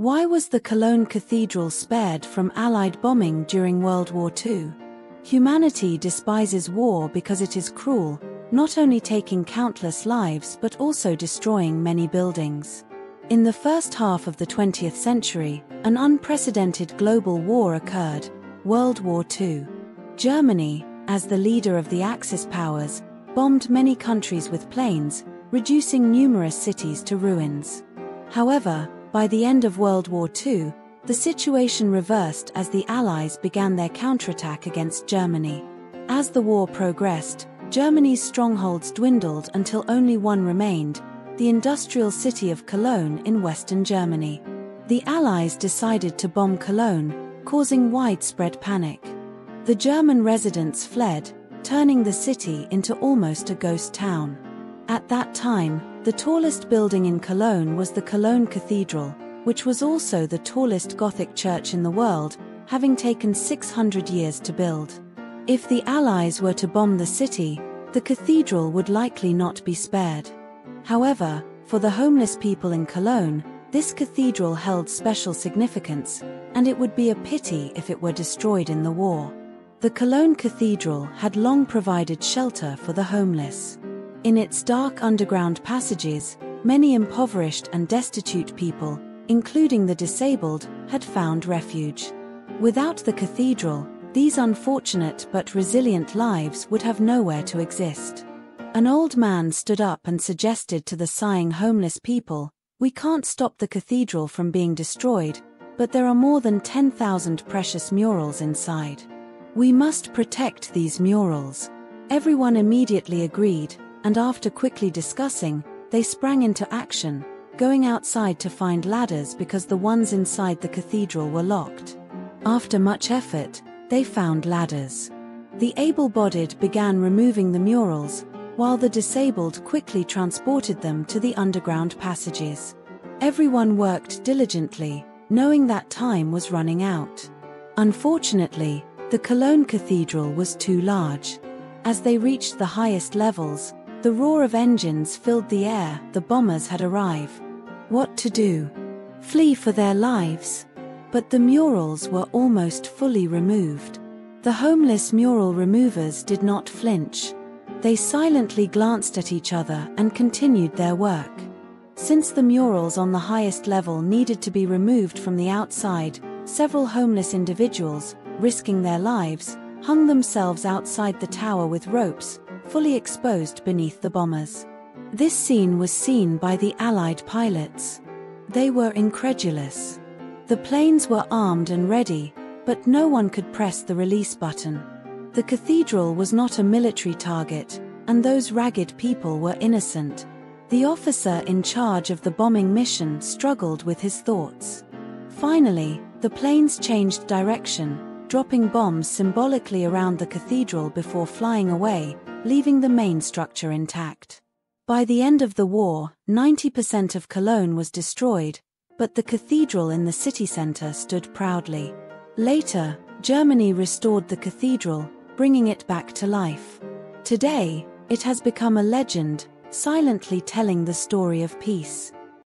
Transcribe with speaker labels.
Speaker 1: Why was the Cologne Cathedral spared from Allied bombing during World War II? Humanity despises war because it is cruel, not only taking countless lives but also destroying many buildings. In the first half of the 20th century, an unprecedented global war occurred, World War II. Germany, as the leader of the Axis powers, bombed many countries with planes, reducing numerous cities to ruins. However, by the end of World War II, the situation reversed as the Allies began their counterattack against Germany. As the war progressed, Germany's strongholds dwindled until only one remained, the industrial city of Cologne in western Germany. The Allies decided to bomb Cologne, causing widespread panic. The German residents fled, turning the city into almost a ghost town. At that time, the tallest building in Cologne was the Cologne Cathedral, which was also the tallest Gothic church in the world, having taken 600 years to build. If the Allies were to bomb the city, the cathedral would likely not be spared. However, for the homeless people in Cologne, this cathedral held special significance, and it would be a pity if it were destroyed in the war. The Cologne Cathedral had long provided shelter for the homeless. In its dark underground passages, many impoverished and destitute people, including the disabled, had found refuge. Without the cathedral, these unfortunate but resilient lives would have nowhere to exist. An old man stood up and suggested to the sighing homeless people, "We can't stop the cathedral from being destroyed, but there are more than 10,000 precious murals inside. We must protect these murals." Everyone immediately agreed, and after quickly discussing, they sprang into action, going outside to find ladders because the ones inside the cathedral were locked. After much effort, they found ladders. The able-bodied began removing the murals, while the disabled quickly transported them to the underground passages. Everyone worked diligently, knowing that time was running out. Unfortunately, the Cologne Cathedral was too large. As they reached the highest levels, the roar of engines filled the air. The bombers had arrived. What to do? Flee for their lives? But the murals were almost fully removed. The homeless mural removers did not flinch. They silently glanced at each other and continued their work. Since the murals on the highest level needed to be removed from the outside, several homeless individuals, risking their lives, hung themselves outside the tower with ropes, fully exposed beneath the bombers. This scene was seen by the Allied pilots. They were incredulous. The planes were armed and ready, but no one could press the release button. The cathedral was not a military target, and those ragged people were innocent. The officer in charge of the bombing mission struggled with his thoughts. Finally, the planes changed direction, dropping bombs symbolically around the cathedral before flying away, leaving the main structure intact. By the end of the war, 90% of Cologne was destroyed, but the cathedral in the city center stood proudly. Later, Germany restored the cathedral, bringing it back to life. Today, it has become a legend, silently telling the story of peace.